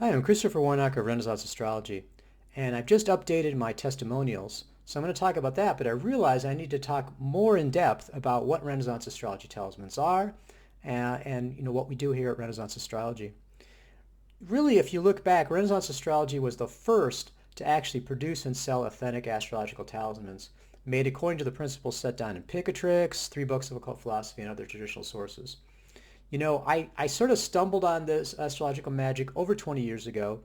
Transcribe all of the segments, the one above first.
Hi, I'm Christopher Warnock of Renaissance Astrology, and I've just updated my testimonials. So I'm going to talk about that, but I realize I need to talk more in depth about what Renaissance Astrology talismans are and what we do here at Renaissance Astrology. Really, if you look back, Renaissance Astrology was the first to actually produce and sell authentic astrological talismans, made according to the principles set down in Picatrix, 3 books of occult philosophy, and other traditional sources. I sort of stumbled on this astrological magic over 20 years ago.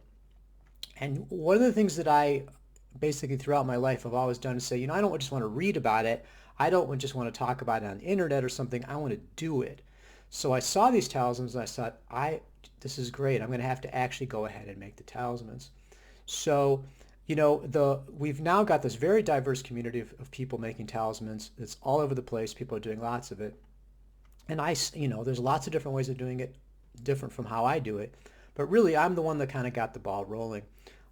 And one of the things that I basically throughout my life have always done is say, I don't just want to read about it. I don't just want to talk about it on the internet or something. I want to do it. So I saw these talismans and I thought, this is great. I'm going to have to actually go ahead and make the talismans. So, we've now got this very diverse community of people making talismans. It's all over the place. People are doing lots of it. And there's lots of different ways of doing it, different from how I do it. But really, I'm the one that kind of got the ball rolling.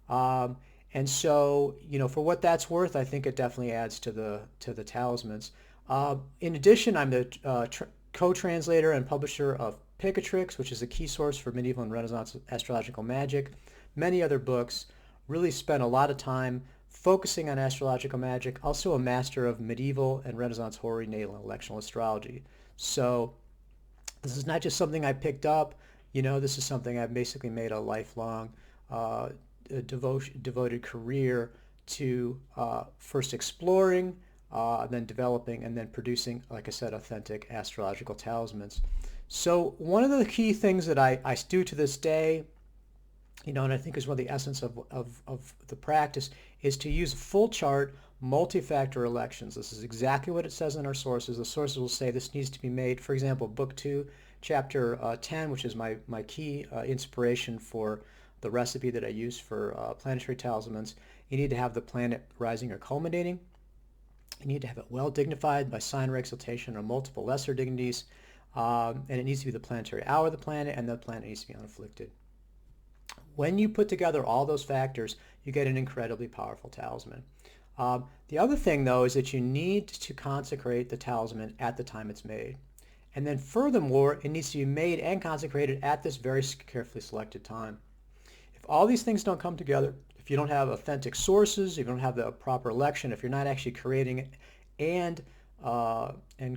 And so, for what that's worth, I think it definitely adds to the talismans. In addition, I'm the co-translator and publisher of Picatrix, which is a key source for medieval and Renaissance astrological magic. Many other books. Really spent a lot of time focusing on astrological magic. Also a master of medieval and Renaissance horary, natal, and electional astrology. So this is not just something I picked up. This is something I've basically made a lifelong devoted career to first exploring, then developing, and then producing, like I said, authentic astrological talismans. So one of the key things that I do to this day, and I think is one of the essence of the practice, is to use a full chart, multi-factor elections. This is exactly what it says in our sources. The sources will say this needs to be made. For example, Book 2, Chapter 10, which is my key inspiration for the recipe that I use for planetary talismans. You need to have the planet rising or culminating. You need to have it well dignified by sign or exaltation or multiple lesser dignities. And it needs to be the planetary hour of the planet, and the planet needs to be unafflicted. When you put together all those factors, you get an incredibly powerful talisman. The other thing, though, is that you need to consecrate the talisman at the time it's made. And then furthermore, it needs to be made and consecrated at this very carefully selected time. If all these things don't come together, if you don't have authentic sources, if you don't have the proper election, if you're not actually creating it and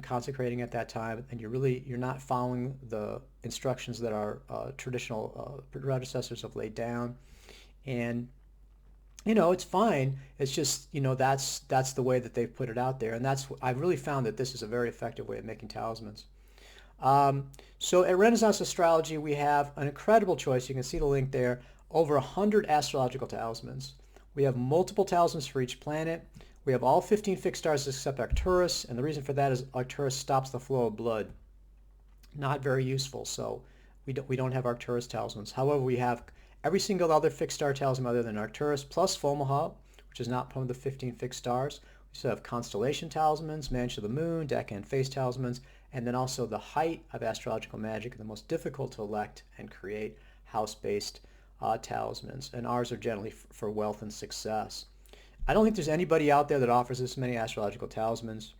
consecrating at that time, and you're not following the instructions that our traditional predecessors have laid down, and it's fine. It's just that's the way that they've put it out there, and I've really found that this is a very effective way of making talismans. So at Renaissance Astrology, we have an incredible choice. You can see the link there. Over 100 astrological talismans. We have multiple talismans for each planet. We have all 15 fixed stars except Arcturus, and the reason for that is Arcturus stops the flow of blood. Not very useful, so we don't have Arcturus talismans. However, we have every single other fixed star talisman other than Arcturus, plus Fomalhaut, which is not one of the 15 fixed stars. We still have constellation talismans, Mansion of the Moon, decan face talismans, and then also the height of astrological magic, and the most difficult to elect and create house-based talismans, and ours are generally for wealth and success. I don't think there's anybody out there that offers this many astrological talismans.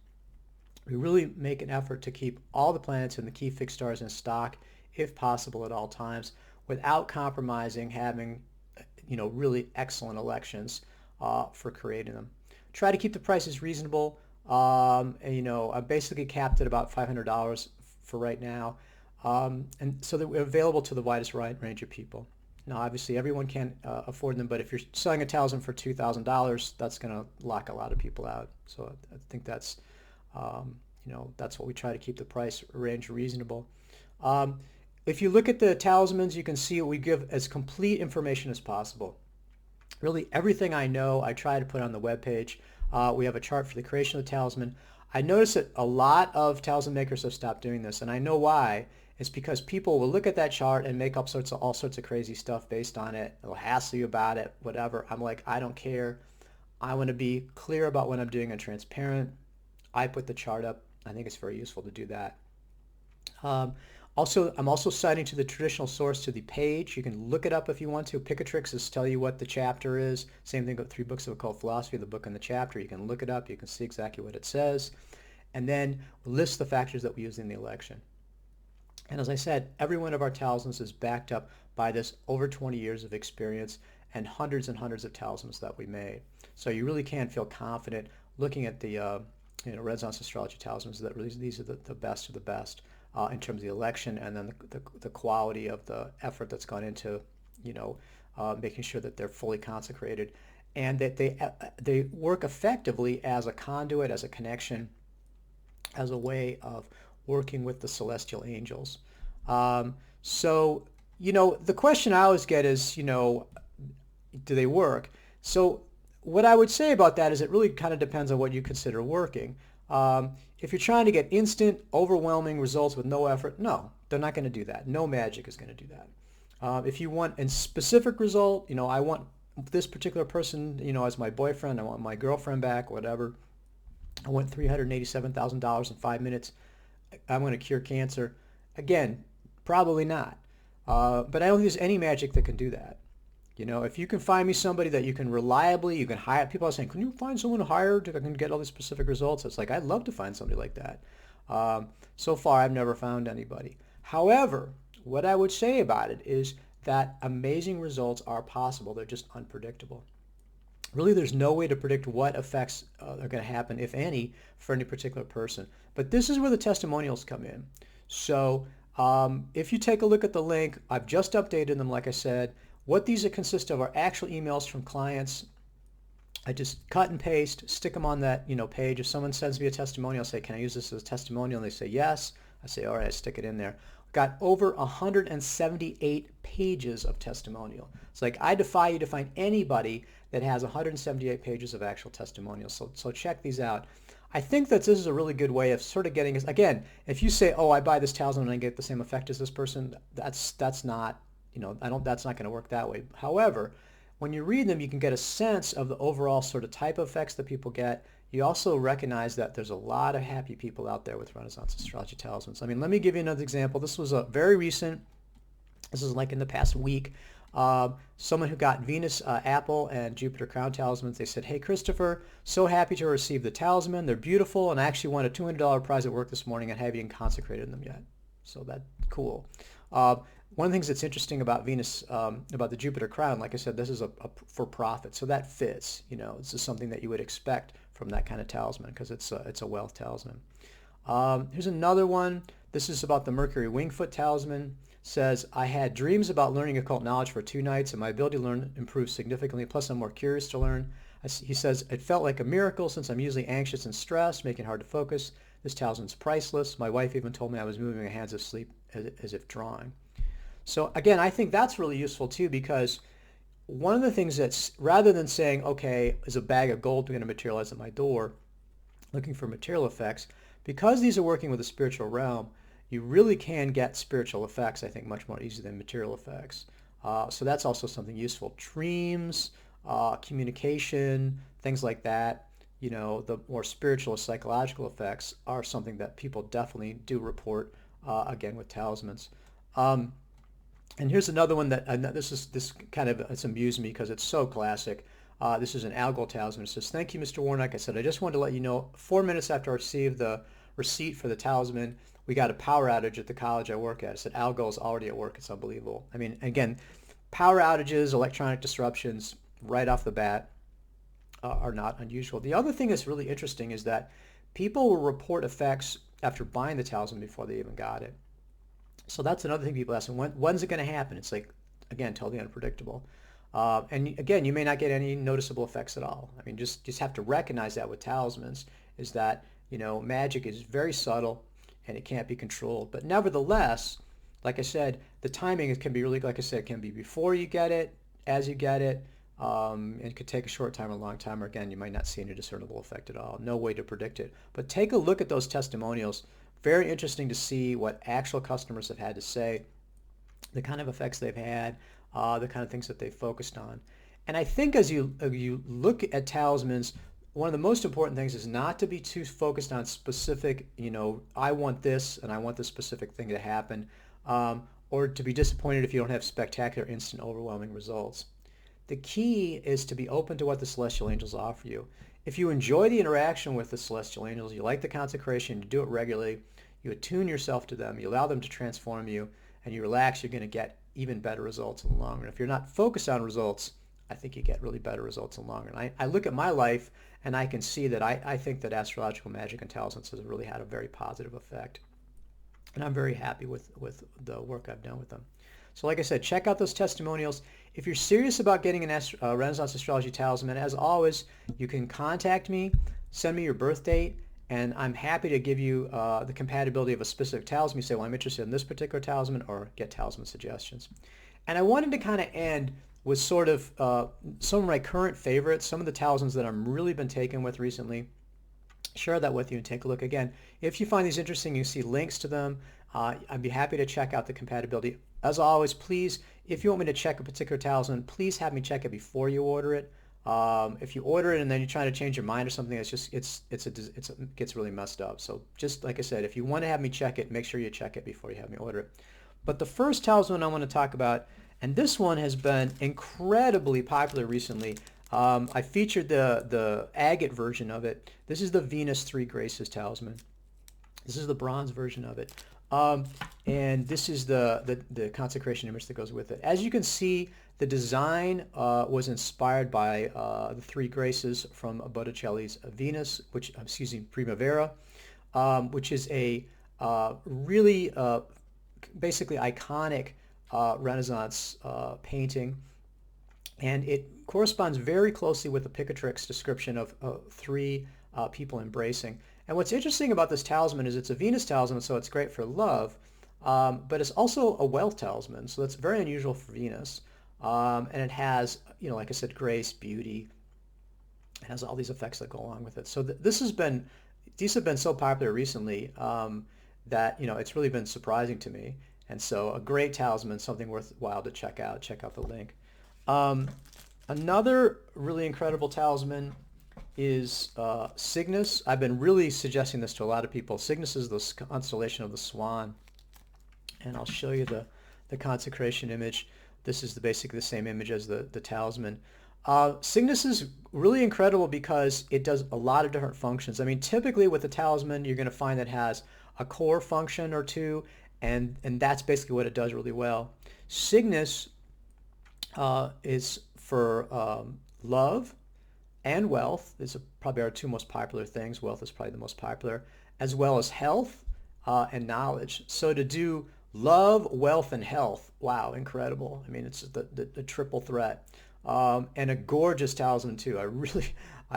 We really make an effort to keep all the planets and the key fixed stars in stock, if possible, at all times, without compromising having, really excellent elections for creating them. Try to keep the prices reasonable. I'm basically capped at about $500 for right now, and so that we're available to the widest range of people. Now, obviously, everyone can't afford them, but if you're selling a talisman for $2,000, that's going to lock a lot of people out. So I think that's what we try to keep the price range reasonable. If you look at the talismans, you can see we give as complete information as possible. Really, everything I know, I try to put on the webpage. We have a chart for the creation of the talisman. I notice that a lot of talisman makers have stopped doing this, and I know why. It's because people will look at that chart and make up all sorts of crazy stuff based on it. They'll hassle you about it, whatever. I'm like, I don't care. I want to be clear about what I'm doing and transparent. I put the chart up. I think it's very useful to do that. I'm also citing to the traditional source, to the page. You can look it up if you want to. Picatrix is tell you what the chapter is. Same thing with 3 books of occult philosophy, the book and the chapter. You can look it up. You can see exactly what it says. And then list the factors that we use in the election. And as I said, every one of our talismans is backed up by this over 20 years of experience and hundreds of talismans that we made. So you really can feel confident looking at the Renaissance astrology talismans that really these are the best of the best in terms of the election, and then the quality of the effort that's gone into making sure that they're fully consecrated, and that they work effectively as a conduit, as a connection, as a way of working with the celestial angels. So the question I always get is, do they work? So what I would say about that is it really kind of depends on what you consider working. If you're trying to get instant, overwhelming results with no effort, no, they're not going to do that. No magic is going to do that. If you want a specific result, I want this particular person, as my boyfriend, I want my girlfriend back, whatever. I want $387,000 in 5 minutes. I'm going to cure cancer. Again, probably not. But I don't think there's any magic that can do that. If you can find me somebody that you can reliably, you can hire. People are saying, can you find someone to hire that can get all these specific results? It's like, I'd love to find somebody like that. So far, I've never found anybody. However, what I would say about it is that amazing results are possible. They're just unpredictable. Really, there's no way to predict what effects are going to happen, if any, for any particular person. But this is where the testimonials come in. So if you take a look at the link, I've just updated them, like I said. What these consist of are actual emails from clients. I just cut and paste, stick them on that page. If someone sends me a testimonial, I'll say, can I use this as a testimonial? And they say yes. I say, all right, I stick it in there. Got over 178 pages of testimonial. It's like, I defy you to find anybody that has 178 pages of actual testimonials. So check these out. I think that this is a really good way of sort of getting, again, if you say, oh, I buy this talisman and I get the same effect as this person, that's not, that's not going to work that way. However, when you read them, you can get a sense of the overall sort of type of effects that people get. You also recognize that there's a lot of happy people out there with Renaissance astrology talismans. I mean, let me give you another example. This was a very recent, this is like in the past week, someone who got Venus Apple and Jupiter Crown talismans. They said, hey, Christopher, so happy to receive the talisman. They're beautiful, and I actually won a $200 prize at work this morning and haven't even consecrated them yet. So that's cool. One of the things that's interesting about Venus, about the Jupiter Crown, like I said, this is a for profit, so that fits. This is something that you would expect from that kind of talisman because it's a wealth talisman. Here's another one. This is about the Mercury Wingfoot talisman. Says, I had dreams about learning occult knowledge for 2 nights, and my ability to learn improved significantly. Plus, I'm more curious to learn. He says, it felt like a miracle since I'm usually anxious and stressed, making it hard to focus. This talisman's priceless. My wife even told me I was moving my hands asleep as if drawing. So again, I think that's really useful too, because one of the things that's, rather than saying, okay, is a bag of gold going to materialize at my door, looking for material effects, because these are working with the spiritual realm, you really can get spiritual effects, I think, much more easy than material effects. So that's also something useful. Dreams, communication, things like that, the more spiritual or psychological effects are something that people definitely do report, again, with talismans. And here's another one that, this kind of, it's amused me because it's so classic. This is an Algol talisman. It says, thank you, Mr. Warnock. I said, I just wanted to let you know, 4 minutes after I received the receipt for the talisman, we got a power outage at the college I work at. I said, Algol is already at work. It's unbelievable. I mean, again, power outages, electronic disruptions, right off the bat, are not unusual. The other thing that's really interesting is that people will report effects after buying the talisman before they even got it. So that's another thing people ask, when's it going to happen? It's like, again, totally unpredictable. And again, you may not get any noticeable effects at all. I mean, just have to recognize that with talismans, is that, magic is very subtle and it can't be controlled. But nevertheless, like I said, the timing can be really, like I said, can be before you get it, as you get it. It could take a short time or a long time, or again, you might not see any discernible effect at all. No way to predict it. But take a look at those testimonials. Very interesting to see what actual customers have had to say, the kind of effects they've had, the kind of things that they've focused on. And I think as you look at talismans, one of the most important things is not to be too focused on specific, I want this and I want this specific thing to happen, or to be disappointed if you don't have spectacular, instant, overwhelming results. The key is to be open to what the celestial angels offer you. If you enjoy the interaction with the celestial angels, you like the consecration, you do it regularly, you attune yourself to them, you allow them to transform you, and you relax, you're going to get even better results in the long run. If you're not focused on results, I think you get really better results in the long run. I look at my life and I can see that I think that astrological magic and talismans has really had a very positive effect. And I'm very happy with the work I've done with them. So like I said, check out those testimonials. If you're serious about getting an Renaissance Astrology Talisman, as always, you can contact me, send me your birth date, and I'm happy to give you the compatibility of a specific talisman. You say, well, I'm interested in this particular talisman, or get talisman suggestions. And I wanted to kind of end with sort of some of my current favorites, some of the talismans that I'm really been taken with recently. Share that with you and take a look. Again, if you find these interesting, you see links to them. I'd be happy to check out the compatibility. As always, please, if you want me to check a particular talisman, please have me check it before you order it. If you order it and then you're trying to change your mind or something, it gets really messed up. So just like I said, if you want to have me check it, make sure you check it before you have me order it. But the first talisman I want to talk about, and this one has been incredibly popular recently. I featured the Agate version of it. This is the Venus Three Graces talisman. This is the bronze version of it. And this is the consecration image that goes with it. As you can see, the design was inspired by the Three Graces from Botticelli's Venus, Primavera, which is a really basically iconic Renaissance painting. And it corresponds very closely with the Picatrix description of three people embracing. And what's interesting about this talisman is it's a Venus talisman, so it's great for love, but it's also a wealth talisman, so that's very unusual for Venus. And it has, like I said, grace, beauty. It has all these effects that go along with it. So these have been so popular recently that, it's really been surprising to me. And so a great talisman, something worthwhile to check out. Check out the link. Another really incredible talisman is Cygnus. I've been really suggesting this to a lot of people. Cygnus is the constellation of the Swan. And I'll show you the consecration image. This is basically the same image as the talisman. Cygnus is really incredible because it does a lot of different functions. I mean, typically with a talisman, you're going to find that it has a core function or two, and that's basically what it does really well. Cygnus is for love and wealth. These are probably our two most popular things. Wealth is probably the most popular, as well as health and knowledge. So to do love, wealth, and health, wow, incredible. I mean, it's the triple threat. And a gorgeous talisman too.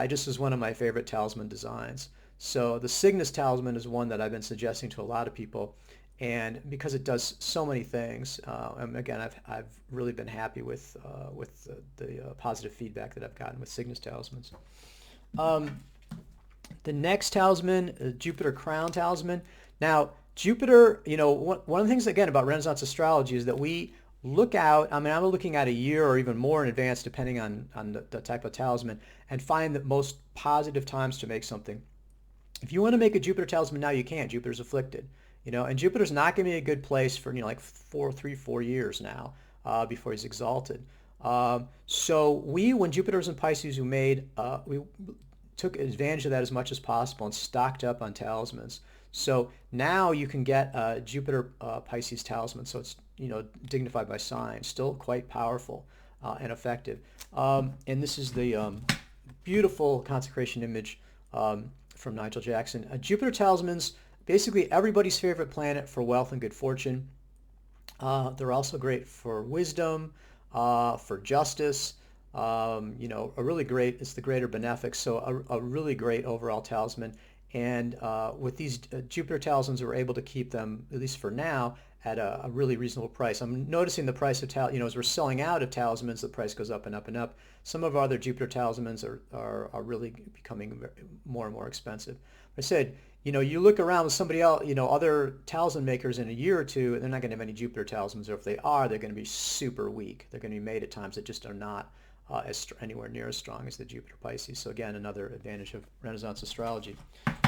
This is one of my favorite talisman designs. So the Cygnus talisman is one that I've been suggesting to a lot of people. And because it does so many things, and again, I've really been happy with the positive feedback that I've gotten with Cygnus talismans. The next talisman, Jupiter Crown talisman. Now, Jupiter, one of the things again about Renaissance astrology is that we look out. I mean, I'm looking at a year or even more in advance, depending on the type of talisman, and find the most positive times to make something. If you want to make a Jupiter talisman now, you can't. Jupiter's afflicted. And Jupiter's not going to be a good place for, like 4 years now before he's exalted. So when Jupiter was in Pisces, we took advantage of that as much as possible and stocked up on talismans. So now you can get a Jupiter Pisces talisman. So it's, dignified by sign, still quite powerful and effective. And this is the beautiful consecration image from Nigel Jackson. Jupiter talismans, basically everybody's favorite planet for wealth and good fortune. They're also great for wisdom, for justice. It's the greater benefics, so a really great overall talisman. And with these Jupiter talismans, we're able to keep them, at least for now, at a really reasonable price. I'm noticing the price of as we're selling out of talismans, the price goes up and up and up. Some of our other Jupiter talismans are really becoming more and more expensive. I said, you look around with somebody else, other talisman makers in a year or two, they're not going to have any Jupiter talismans, or if they are, they're going to be super weak. They're going to be made at times that just are not anywhere near as strong as the Jupiter Pisces. So again, another advantage of Renaissance astrology.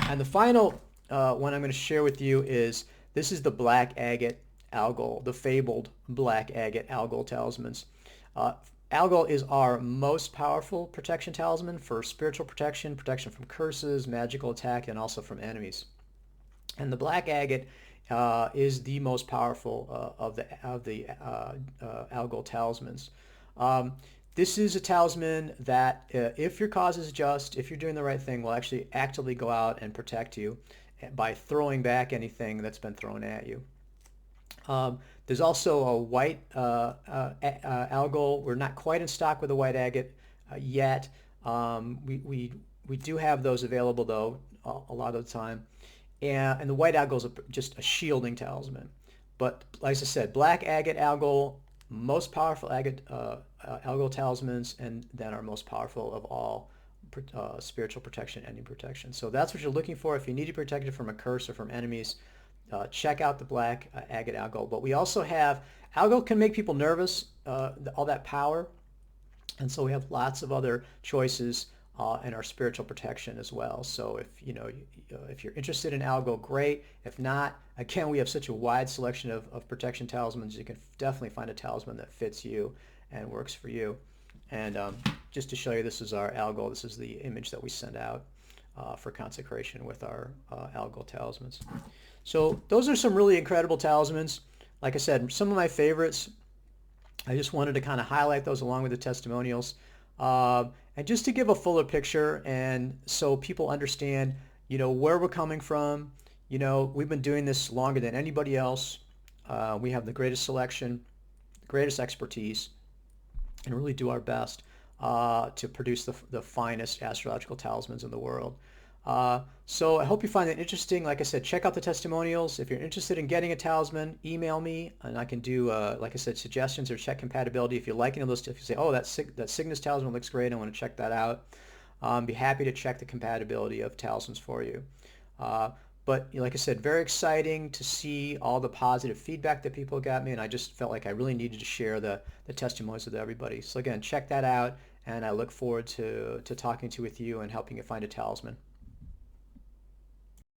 And the final one I'm going to share with you is, this is the Black Agate Algol, the fabled Black Agate Algol talismans. Algol is our most powerful protection talisman for spiritual protection from curses, magical attack, and also from enemies. And the Black Agate is the most powerful of the Algol talismans. Um, this is a talisman that, if your cause is just, if you're doing the right thing, will actually actively go out and protect you by throwing back anything that's been thrown at you. There's also a white Algol. We're not quite in stock with a white agate yet. We do have those available though a lot of the time. And the white Algol is just a shielding talisman. But like I said, black agate Algol, most powerful agate Algol talismans, and then our most powerful of all spiritual protection, enemy protection. So that's what you're looking for if you need to be protected from a curse or from enemies. Check out the black agate Algol. But we also have, Algol can make people nervous, all that power. And so we have lots of other choices in our spiritual protection as well. So if you're interested in Algol, great. If not, again, we have such a wide selection of protection talismans. You can definitely find a talisman that fits you and works for you. And just to show you, this is our Algol. This is the image that we send out for consecration with our Algol talismans. So those are some really incredible talismans. Like I said, some of my favorites. I just wanted to kind of highlight those along with the testimonials. And just to give a fuller picture and so people understand, where we're coming from. We've been doing this longer than anybody else. We have the greatest selection, the greatest expertise, and really do our best to produce the finest astrological talismans in the world. So I hope you find that interesting. Like I said, check out the testimonials. If you're interested in getting a talisman, email me, and I can do, like I said, suggestions or check compatibility. If you like any of those, if you say, oh, that Cygnus talisman looks great, I want to check that out, be happy to check the compatibility of talismans for you. But like I said, very exciting to see all the positive feedback that people got me, and I just felt like I really needed to share the testimonials with everybody. So again, check that out, and I look forward to talking with you and helping you find a talisman.